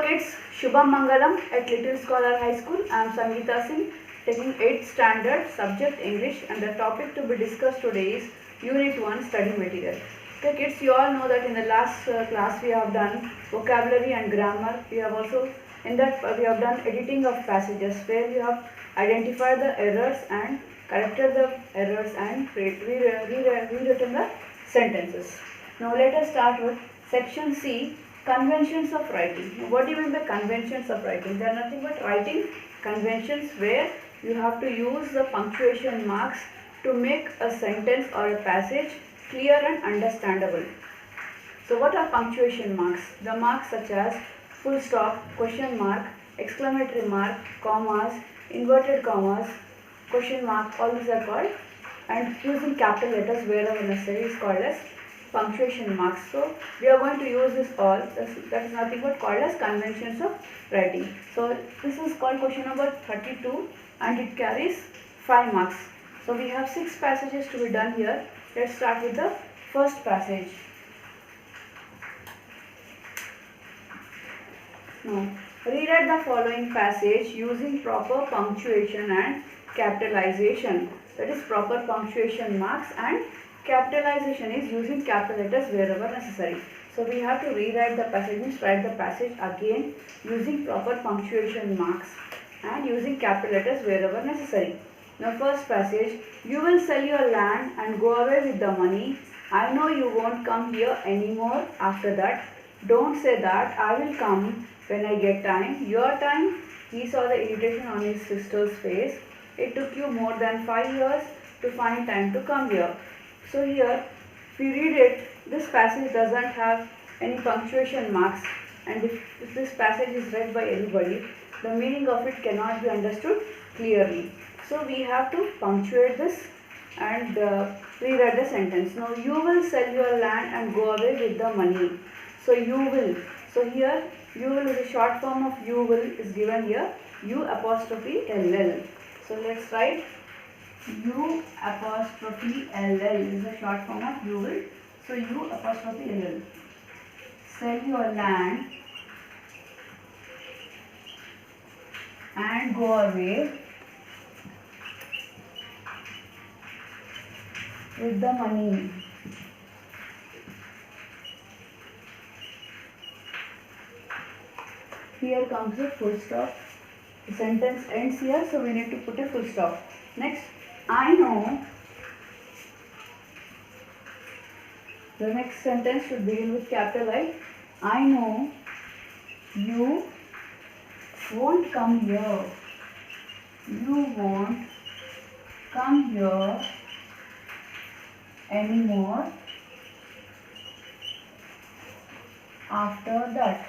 kids, Shubham Mangalam at Little Scholar High School. I am Sangeeta Singh, taking 8th standard, subject English, and the topic to be discussed today is Unit 1 Study Material. Okay kids, you all know that in the last class we have done vocabulary and grammar. We have also, in that we have done editing of passages where we have identified the errors and corrected the errors and rewritten the sentences. Now let us start with section C, conventions of writing. Now, what do you mean by conventions of writing? They are nothing but writing conventions where you have to use the punctuation marks to make a sentence or a passage clear and understandable. So what are punctuation marks? The marks such as full stop, question mark, exclamatory mark, commas, inverted commas, question mark, all these are called, and using capital letters wherever necessary is called as punctuation marks. So we are going to use this all, that is nothing but called as conventions of writing. So this is called question number 32 and it carries 5 marks. So we have 6 passages to be done here. Let's start with the first passage. Now rewrite the following passage using proper punctuation and capitalization. That is proper punctuation marks, and capitalization is using capital letters wherever necessary. So we have to rewrite the passage, means write the passage again using proper punctuation marks and using capital letters wherever necessary. Now first passage, you will sell your land and go away with the money. I know you won't come here anymore after that. Don't say that. I will come when I get time. Your time? He saw the irritation on his sister's face. It took you more than 5 years to find time to come here. So here, if you read it, this passage doesn't have any punctuation marks, and if this passage is read by anybody, the meaning of it cannot be understood clearly. So we have to punctuate this and rewrite the sentence. Now you will sell your land and go away with the money. So you will. So here you will is a short form of you will is given here, U apostrophe LL. So let's write U apostrophe LL is a short form of you will. So U apostrophe LL. Sell your land and go away with the money. Here comes a full stop. The sentence ends here, so we need to put a full stop. Next, I know. The next sentence should begin with capital I. I know you won't come here. You won't come here anymore after that.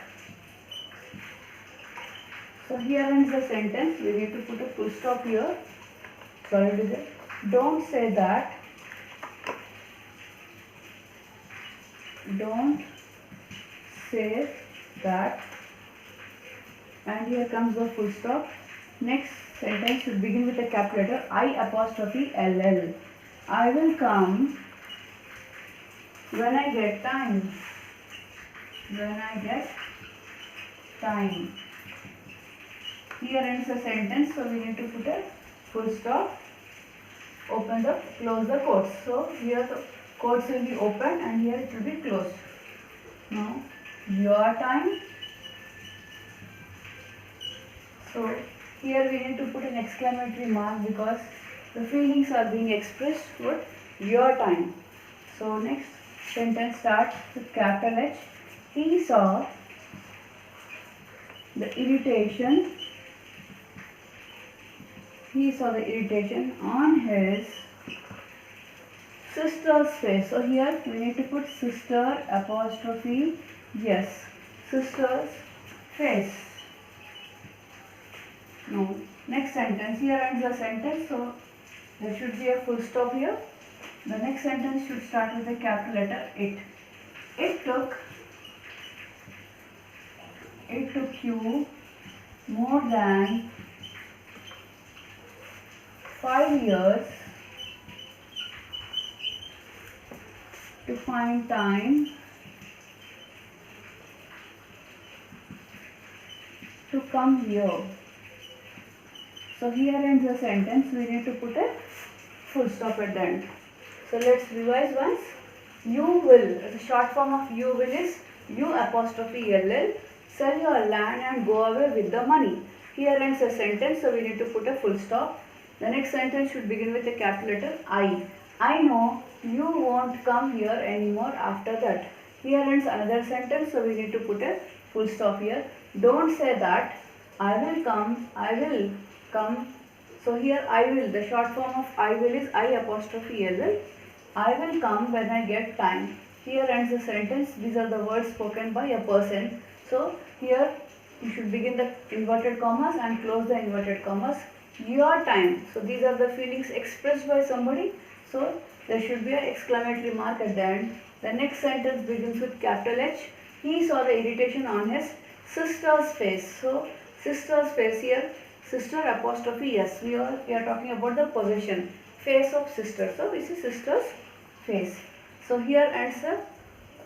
So here ends the sentence. We need to put a full stop here. Sorry to say. Don't say that. Don't say that. And here comes the full stop. Next sentence should begin with a capital letter I apostrophe LL. I will come when I get time. When I get time. Here ends the sentence, so we need to put a full stop. Close the quotes. So here the quotes will be open and here it will be closed. Now your time. So here we need to put an exclamatory mark because the feelings are being expressed with your time. So next sentence starts with capital H. He saw the irritation. He saw the irritation on his sister's face. So here we need to put sister apostrophe yes, sister's face. Now next sentence, here ends the sentence, so there should be a full stop here. The next sentence should start with a capital letter it. It took you more than 5 years to find time to come here. So here ends the sentence. We need to put a full stop at the end. So let's revise once. You will, the short form of you will is U apostrophe LL. Sell your land and go away with the money. Here ends the sentence, so we need to put a full stop. The next sentence should begin with a capital letter I. I know you won't come here anymore after that. Here ends another sentence, so we need to put a full stop here. Don't say that. I will come. So here I will, the short form of I will is I apostrophe LL. I will come when I get time. Here ends the sentence. These are the words spoken by a person. So here you should begin the inverted commas and close the inverted commas. Your time. So these are the feelings expressed by somebody. So there should be an exclamatory mark at the end. The next sentence begins with capital H. He saw the irritation on his sister's face. So sister's face here. Sister apostrophe yes. We are talking about the possession. Face of sister. So this is sister's face. So here ends the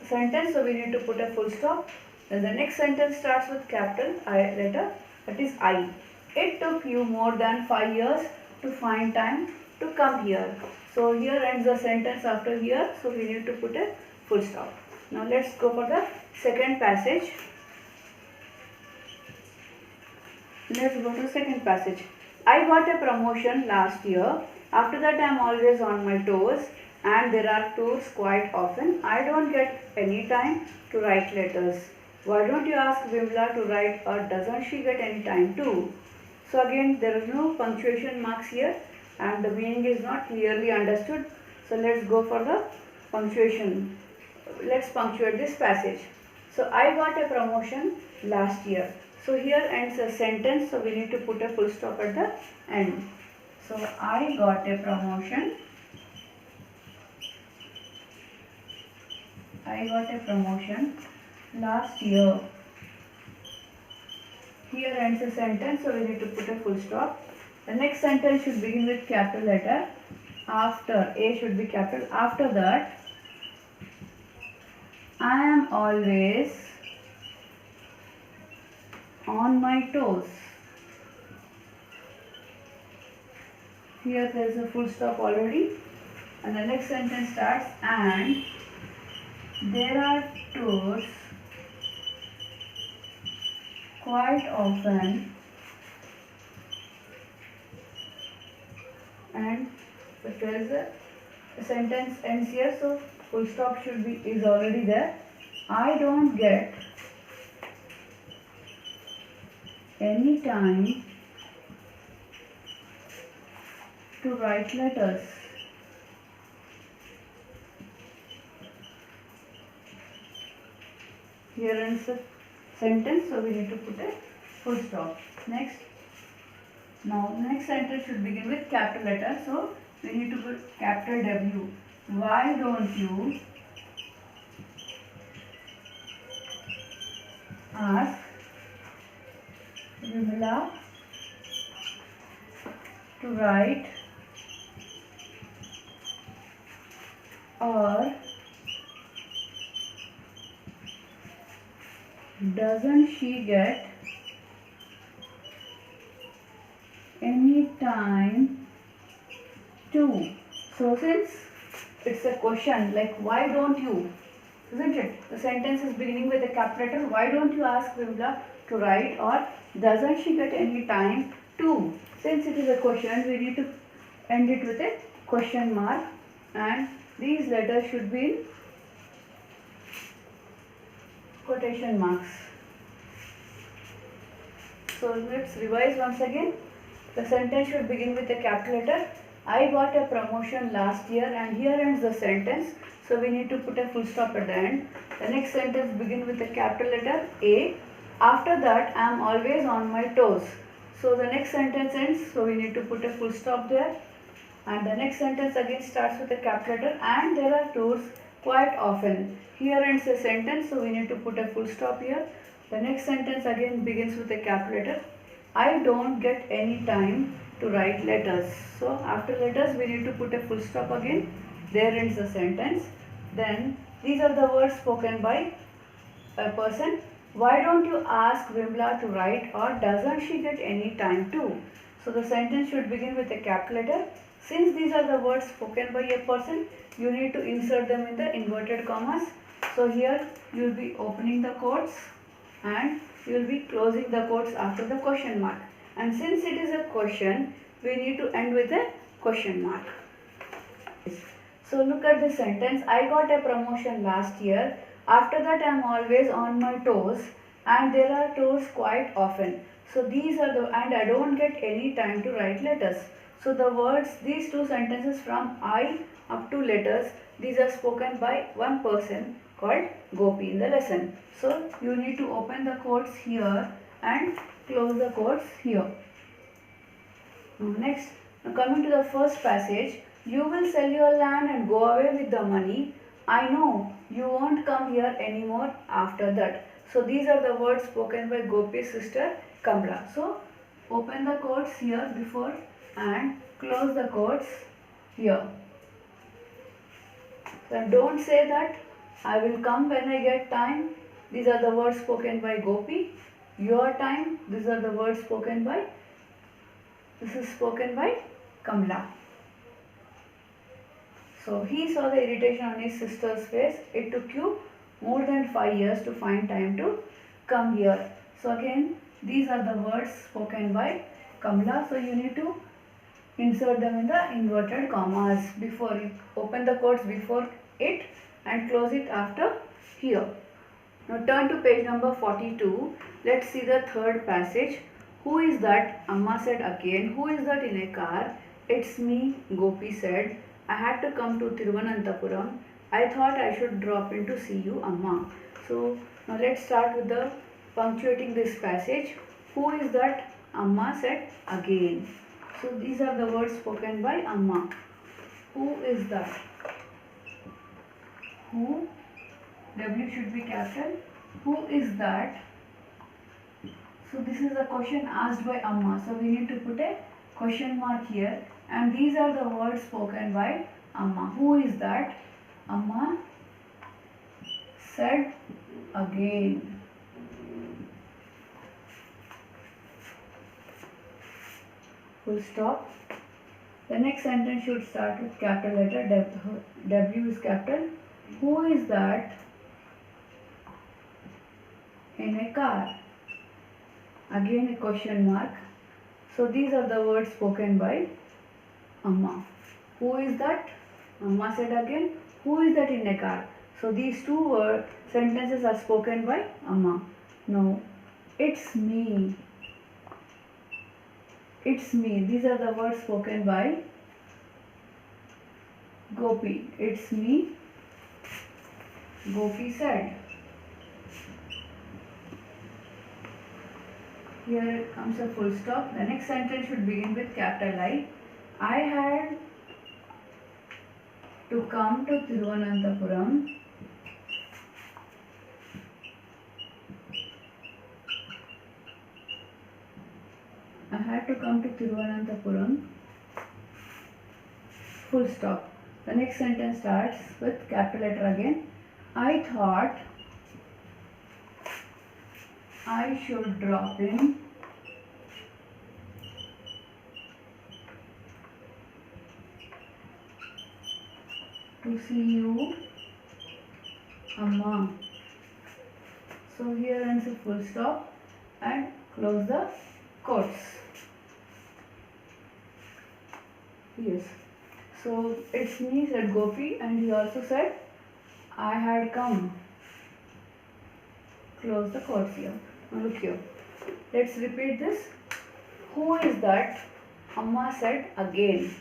sentence. So we need to put a full stop. Then the next sentence starts with capital I letter, that is I. It took you more than 5 years to find time to come here. So here ends the sentence after here. So we need to put a full stop. Now let's go for the second passage. Let's go to the second passage. I got a promotion last year. After that I am always on my toes and there are tours quite often. I don't get any time to write letters. Why don't you ask Vimla to write, or doesn't she get any time too? So again there is no punctuation marks here and the meaning is not clearly understood. So let's go for the punctuation. Let's punctuate this passage. So I got a promotion last year. So here ends a sentence, so we need to put a full stop at the end. So I got a promotion. I got a promotion last year. Here ends a sentence, so we need to put a full stop. The next sentence should begin with capital letter. After, A should be capital. After that, I am always on my toes. Here there is a full stop already. And the next sentence starts, and there are tours quite often, and there is a sentence ends here, so full stop should be is already there. I don't get any time to write letters. Here ends the sentence, so we need to put a full stop. Next, now next sentence should begin with capital letter, so we need to put capital W. Why don't you ask Vimla to write, or doesn't she get any time to? So since it's a question like why don't you, isn't it? The sentence is beginning with a capital letter. Why don't you ask Vimla to write, or doesn't she get any time to? Since it is a question, we need to end it with a question mark, and these letters should be in quotation marks. So let's revise once again. The sentence should begin with a capital letter. I got a promotion last year, and here ends the sentence. So we need to put a full stop at the end. The next sentence begins with a capital letter A. After that, I am always on my toes. So the next sentence ends, so we need to put a full stop there. And the next sentence again starts with a capital letter, and there are tours quite often. Here ends the sentence, so we need to put a full stop here. The next sentence again begins with a capital letter. I don't get any time to write letters. So after letters we need to put a full stop again. There ends the sentence. Then these are the words spoken by a person. Why don't you ask Vimla to write, or doesn't she get any time to? So the sentence should begin with a capital letter. Since these are the words spoken by a person, you need to insert them in the inverted commas. So here you will be opening the quotes and you will be closing the quotes after the question mark. And since it is a question, we need to end with a question mark. So look at this sentence. I got a promotion last year. After that I am always on my toes, and there are toes quite often. So these are the, and I don't get any time to write letters. So the words, these two sentences from I up to letters, these are spoken by one person called Gopi in the lesson. So you need to open the quotes here and close the quotes here. Next, coming to the first passage, you will sell your land and go away with the money. I know you won't come here anymore after that. So these are the words spoken by Gopi's sister Kamla. So open the quotes here before and close the quotes here. So don't say that I will come when I get time. These are the words spoken by Gopi. Your time, these are the words spoken by, this is spoken by Kamla. So he saw the irritation on his sister's face. It took you more than 5 years to find time to come here. So again, these are the words spoken by Kamla. So you need to insert them in the inverted commas before you open the quotes before it and close it after here. Now turn to page number 42. Let's see the third passage. Who is that? Amma said again. Who is that in a car? It's me, Gopi said. I had to come to Thiruvananthapuram. I thought I should drop in to see you, Amma. So now let's start with the punctuating this passage. Who is that? Amma said again. So these are the words spoken by Amma. Who is that? Who? W should be capital. Who is that? So this is a question asked by Amma. So we need to put a question mark here. And these are the words spoken by Amma. Who is that? Amma said again. Full stop. The next sentence should start with capital letter. W is capital. Who is that in a car? Again a question mark. So these are the words spoken by Amma. Who is that? Amma said again. Who is that in a car? So these two sentences are spoken by Amma. No, it's me. It's me. These are the words spoken by Gopi. It's me, Gopi said. Here comes a full stop. The next sentence should begin with capital I. I had to come to Thiruvananthapuram. I had to come to Thiruvananthapuram. Full stop. The next sentence starts with capital letter again. I thought I should drop in to see you, Amma. So here ends a full stop and close the quotes. Yes. So it's me, said Gopi, and he also said I had come. Close the quotes here. Now look here. Let's repeat this. Who is that? Amma said again.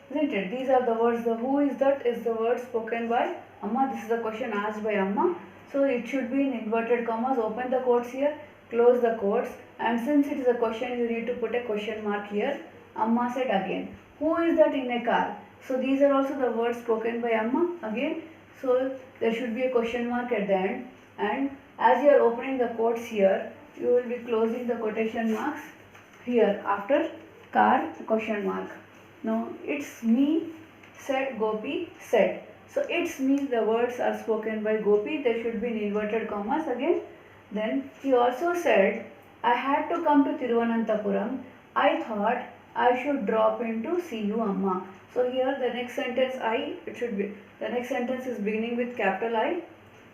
Isn't it? These are the words. The who is that is the word spoken by Amma. This is the question asked by Amma. So it should be in inverted commas. Open the quotes here. Close the quotes. And since it is a question, you need to put a question mark here. Amma said again. Who is that in a car? So these are also the words spoken by Amma again. So there should be a question mark at the end. And as you are opening the quotes here, you will be closing the quotation marks here after car question mark. Now it's me, said Gopi, said. So it's me, the words are spoken by Gopi. There should be in inverted commas again. Then he also said, I had to come to Thiruvananthapuram. I thought I should drop in to see you, Amma. So here the next sentence the next sentence is beginning with capital I,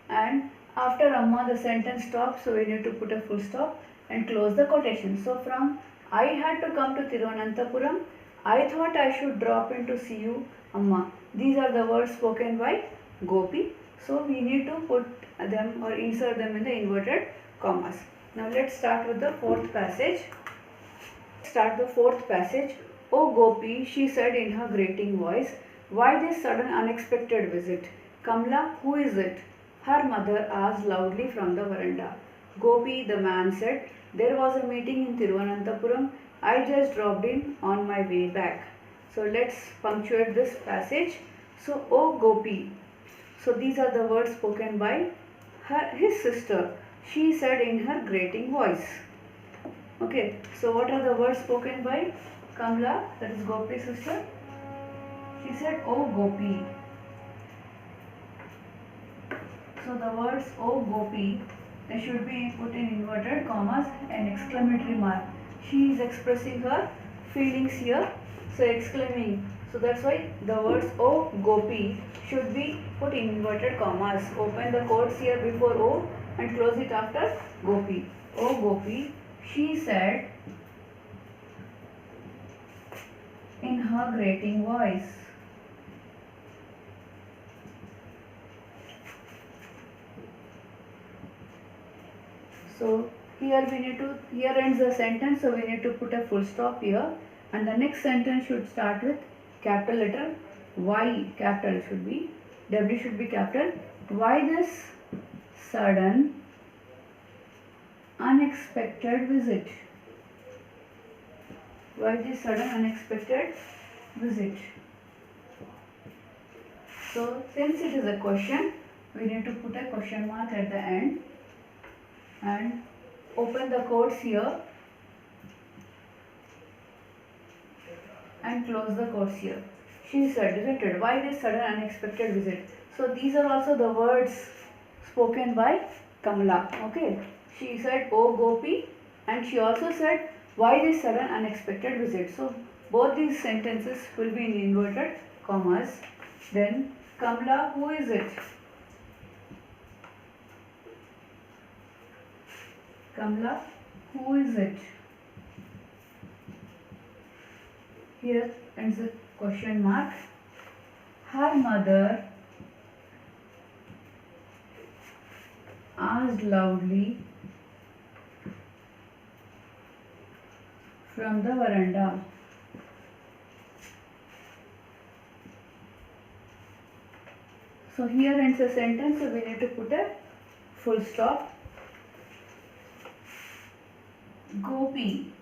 and after Amma the sentence stops, so we need to put a full stop and close the quotation. So from I had to come to Thiruvananthapuram, I thought I should drop in to see you, Amma. These are the words spoken by Gopi. So we need to put them or insert them in the inverted commas. Now let's start with the fourth passage. Start the fourth passage. Oh Gopi, she said in her grating voice, why this sudden unexpected visit? Kamla, who is it? Her mother asked loudly from the veranda. Gopi, the man said, there was a meeting in Thiruvananthapuram. I just dropped in on my way back. So let's punctuate this passage. So, oh Gopi. So these are the words spoken by his sister. She said in her grating voice. Okay, so what are the words spoken by Kamla, that is Gopi's sister? She said, oh Gopi. So the words oh Gopi, they should be put in inverted commas and exclamatory mark. She is expressing her feelings here, so exclaiming. So that's why the words oh Gopi should be put in inverted commas. Open the quotes here before O and close it after Gopi. Oh Gopi, she said in her grating voice. So here ends the sentence, so we need to put a full stop here, and the next sentence should start with capital letter Y, capital should be, W should be capital. Why this sudden unexpected visit? Why this sudden unexpected visit? So since it is a question, we need to put a question mark at the end and open the quotes here and close the quotes here. She said, isn't it? Why this sudden unexpected visit? So these are also the words spoken by Kamla. Okay. She said, oh Gopi, and she also said, why this sudden unexpected visit? So both these sentences will be in inverted commas. Then Kamla, who is it? Kamla, who is it? Here ends the question mark. Her mother asked loudly from the veranda. So here ends the sentence, so we need to put a full stop. Gopi.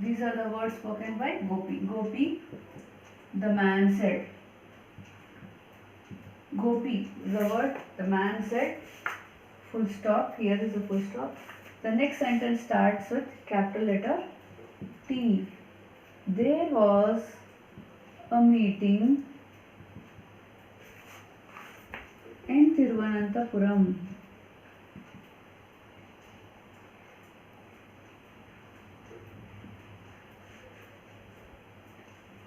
These are the words spoken by Gopi. Gopi, the man said. Gopi, the word, the man said. Full stop. Here is the full stop. The next sentence starts with capital letter T. There was a meeting in Thiruvananthapuram.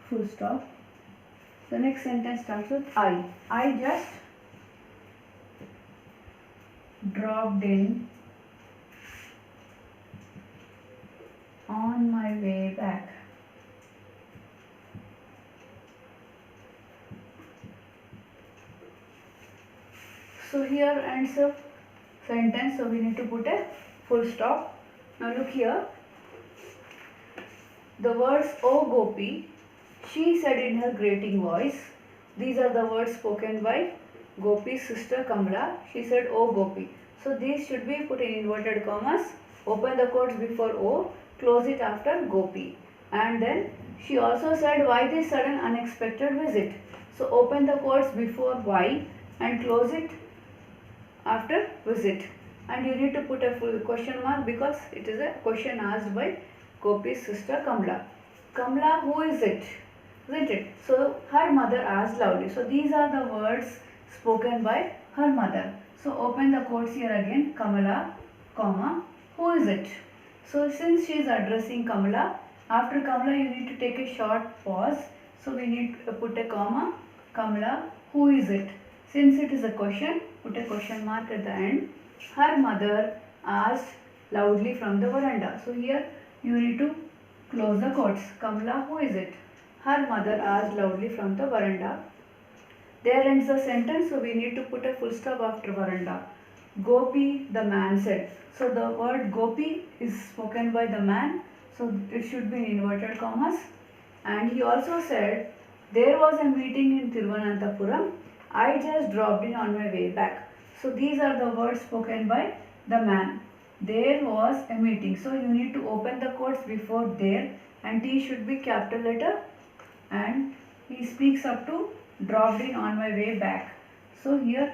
Full stop. The next sentence starts with I. I just dropped in on my way back. So here ends the sentence, so we need to put a full stop. Now look here. The words oh Gopi, she said in her grating voice. These are the words spoken by Gopi's sister Kamla. She said, oh Gopi. So these should be put in inverted commas. Open the quotes before O, close it after Gopi. And then she also said, why this sudden unexpected visit? So open the quotes before Y and close it after visit. And you need to put a full question mark because it is a question asked by Gopi's sister Kamla. Kamla, who is it? Isn't it? So her mother asked loudly. So these are the words spoken by her mother. So open the quotes here again. Kamala, comma, who is it? So since she is addressing Kamala, after Kamala you need to take a short pause. So we need to put a comma. Kamala, who is it? Since it is a question, put a question mark at the end. Her mother asked loudly from the veranda. So here you need to close the quotes. Kamala, who is it? Her mother asked loudly from the veranda. There ends the sentence, so we need to put a full stop after veranda. Gopi, the man said. So the word Gopi is spoken by the man, so it should be in inverted commas. And he also said, there was a meeting in Thiruvananthapuram. I just dropped in on my way back. So these are the words spoken by the man. There was a meeting. So you need to open the quotes before there, and T should be capital letter. And he speaks up to dropped in on my way back. So here,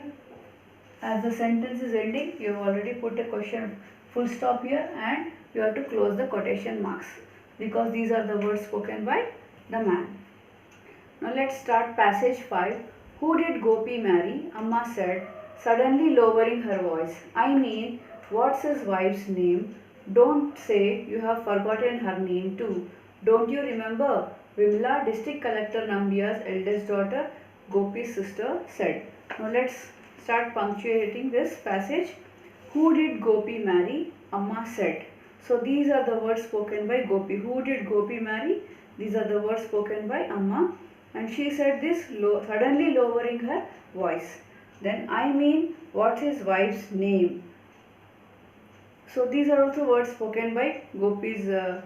as the sentence is ending, you have already put a question full stop here, and you have to close the quotation marks because these are the words spoken by the man. Now let's start passage 5. Who did Gopi marry? Amma said, suddenly lowering her voice. I mean, what's his wife's name? Don't say you have forgotten her name too. Don't you remember? Vimla, district collector Nambiar's eldest daughter, Gopi's sister, said. Now let's start punctuating this passage. Who did Gopi marry? Amma said. So these are the words spoken by Gopi. Who did Gopi marry? These are the words spoken by Amma. And she said this suddenly lowering her voice. Then I mean, what's his wife's name? So these are also words spoken by Gopi's the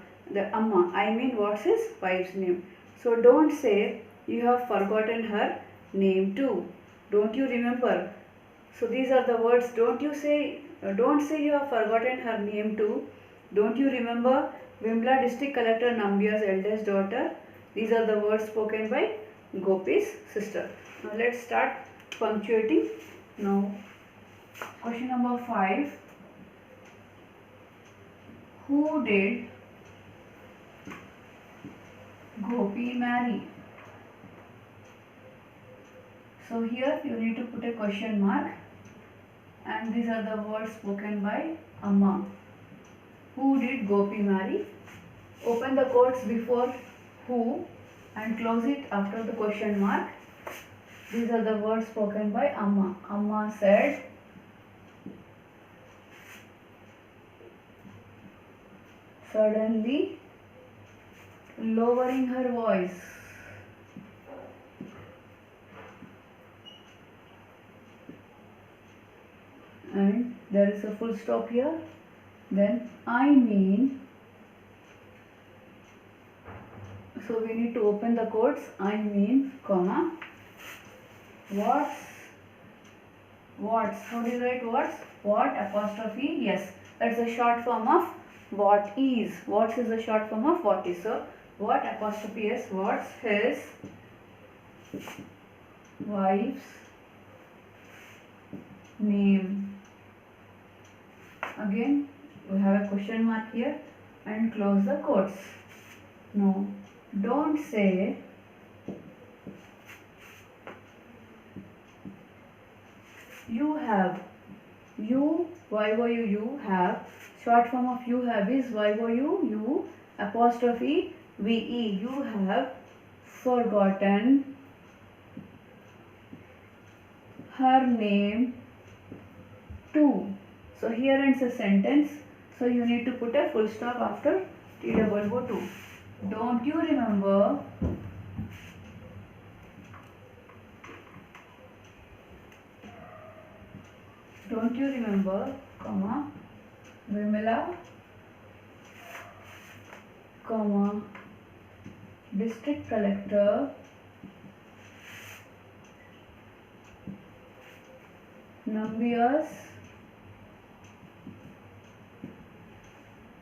Amma. I mean, what's his wife's name? So don't say you have forgotten her name too. Don't you remember? So these are the words. Don't say you have forgotten her name too. Don't you remember? Vimla district collector Nambiar's eldest daughter. These are the words spoken by Gopi's sister. Now let's start punctuating. Now question number 5. Who did Gopi marry? So here you need to put a question mark, and these are the words spoken by Amma. Who did Gopi marry? Open the quotes before who and close it after the question mark. These are the words spoken by Amma. Amma said, suddenly lowering her voice. And there is a full stop here. Then I mean, so we need to open the quotes. I mean, comma, what's, how do you write what's? What apostrophe? Yes, that's a short form of what is. What is the short form of what is. So what apostrophe is, what's his wife's name? Again we have a question mark here and close the quotes. No, don't say you have. You have, short form of you have is you apostrophe ve. You have forgotten her name too. So here ends a sentence. So you need to put a full stop after T-O-O-2. Don't you remember? Don't you remember, comma, Vimla, comma, district collector Nambiar's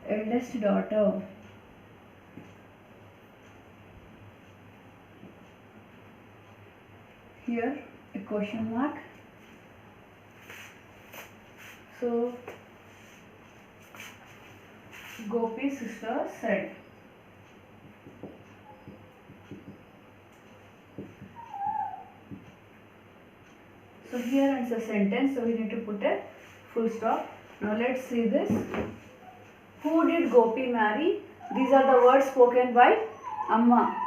eldest daughter. Here a question mark. So Gopi's sister said. So here ends the sentence. So we need to put a full stop. Now let's see this. Who did Gopi marry? These are the words spoken by Amma.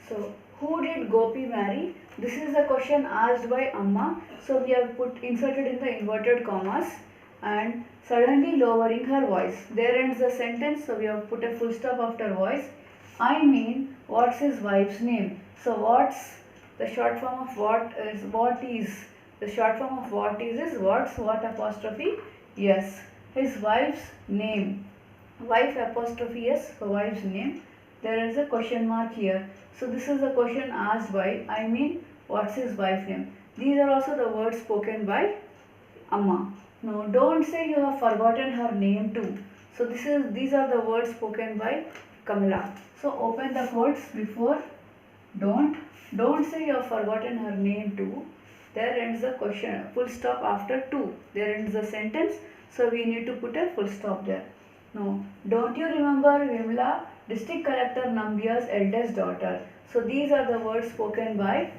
So who did Gopi marry? This is the question asked by Amma. So we have inserted in the inverted commas and suddenly lowering her voice. There ends the sentence. So we have put a full stop after voice. I mean, what's his wife's name? So what's the short form of what is? The short form of what is what apostrophe yes. His wife's name. Wife apostrophe yes for wife's name. There is a question mark here. So this is the question asked by, I mean, what's his wife's name? These are also the words spoken by Amma. Now don't say you have forgotten her name too. So these are the words spoken by Kamala. So open the quotes before don't. Don't say you have forgotten her name too. There ends the question. Full stop after to. There ends the sentence. So we need to put a full stop there. No. Don't you remember Vimla, district collector Nambiar's eldest daughter? So these are the words spoken by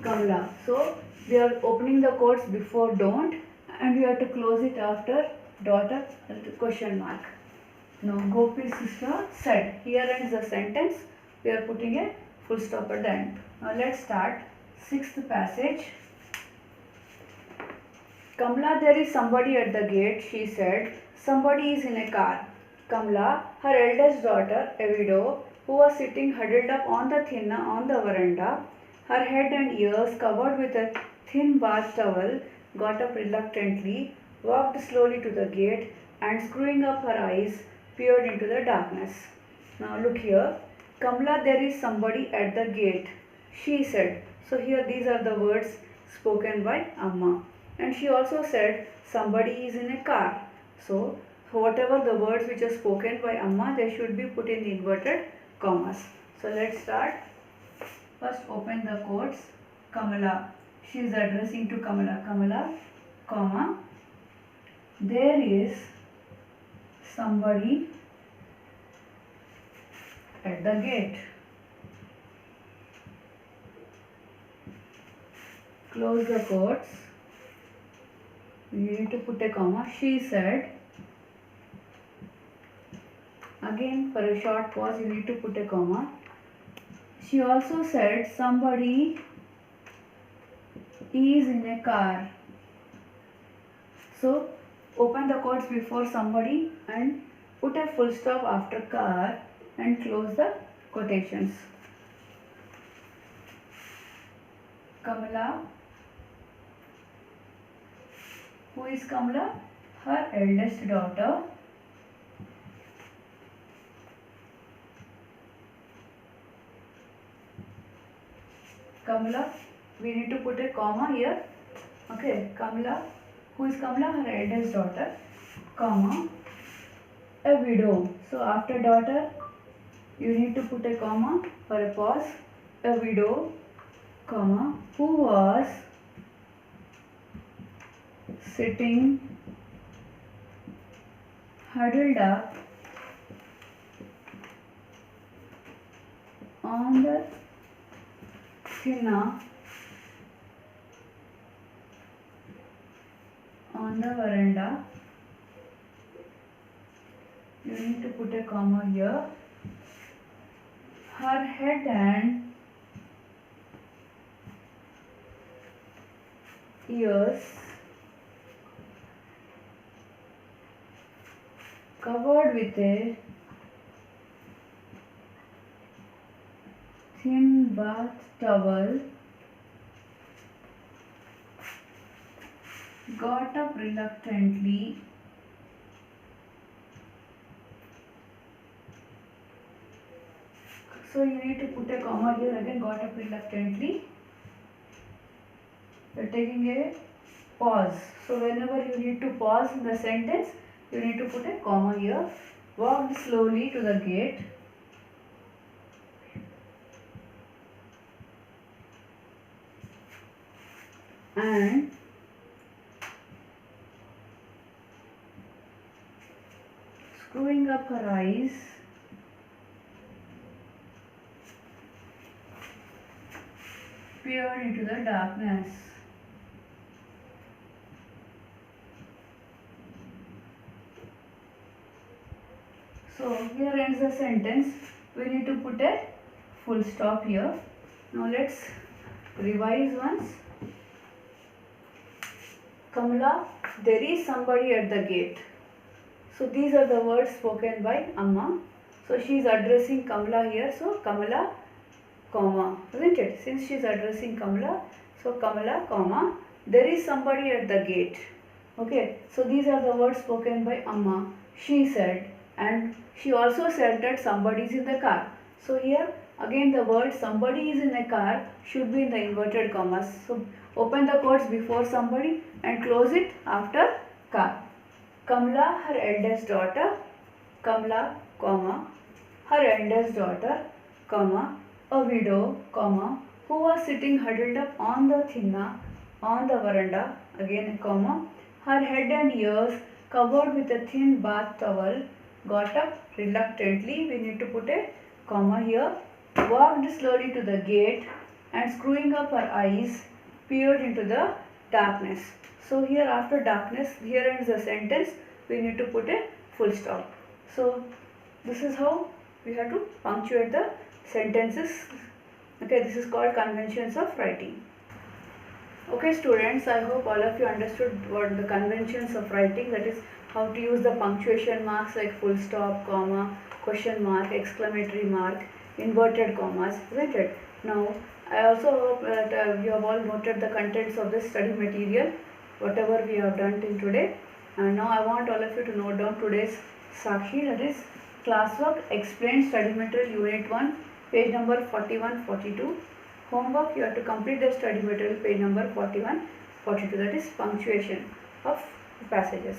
Kamala. So we are opening the quotes before don't and we have to close it after daughter question mark. Now Gopi's sister said. Here ends the sentence. We are putting a full stop at the end. Now let's start. Sixth passage. Kamala, there is somebody at the gate, she said. Somebody is in a car. Kamala, her eldest daughter, a widow, who was sitting huddled up on the veranda, her head and ears covered with a thin bath towel, got up reluctantly, walked slowly to the gate, and screwing up her eyes, peered into the darkness. Now look here. Kamala, there is somebody at the gate, she said. So here these are the words spoken by Amma. And she also said somebody is in a car. So whatever the words which are spoken by Amma, they should be put in the inverted commas. So let's start. First open the quotes. Kamala. She is addressing to Kamala. Kamala, comma. There is somebody at the gate. Close the quotes. You need to put a comma. She said. Again, for a short pause, you need to put a comma. She also said somebody is in a car. So open the quotes before somebody and put a full stop after car and close the quotations. Kamala. Who is Kamala? Her eldest daughter. Kamala, we need to put a comma here. Okay, Kamala. Who is Kamala? Her eldest daughter, comma, a widow. So after daughter, you need to put a comma for a pause. A widow, comma, who was sitting huddled up on the thinna on the veranda. You need to put a comma here. Her head and ears covered with a thin bath towel, got up reluctantly, so you need to put a comma here again, got up reluctantly. You are taking a pause. So whenever you need to pause in the sentence, you need to put a comma here. Walked slowly to the gate. And screwing up her eyes, peered into the darkness. So here ends the sentence. We need to put a full stop here. Now let's revise once. Kamala, there is somebody at the gate. So these are the words spoken by Amma. So she is addressing Kamala here. So Kamala, comma, isn't it? Since she is addressing Kamala, so Kamala, comma, there is somebody at the gate. Okay. So these are the words spoken by Amma. She said, and she also said that somebody is in the car. So here again the word somebody is in a car should be in the inverted commas. So open the quotes before somebody and close it after car. Kamala, her eldest daughter, Kamala, comma, her eldest daughter, comma, a widow, comma, who was sitting huddled up on the thinna on the veranda, again a comma, her head and ears covered with a thin bath towel, got up reluctantly, we need to put a comma here, walked slowly to the gate and screwing up her eyes, peered into the darkness. So here after darkness, here ends the sentence, we need to put a full stop. So this is how we have to punctuate the sentences. Okay, this is called conventions of writing. Okay students, I hope all of you understood what the conventions of writing, that is how to use the punctuation marks like full stop, comma, question mark, exclamatory mark, inverted commas, isn't it? Now I also hope that you have all noted the contents of this study material, whatever we have done till today. And now I want all of you to note down today's Sakshi, that is classwork explained study material unit 1, page number 41-42. Homework, you have to complete the study material page number 41-42, that is punctuation of passages.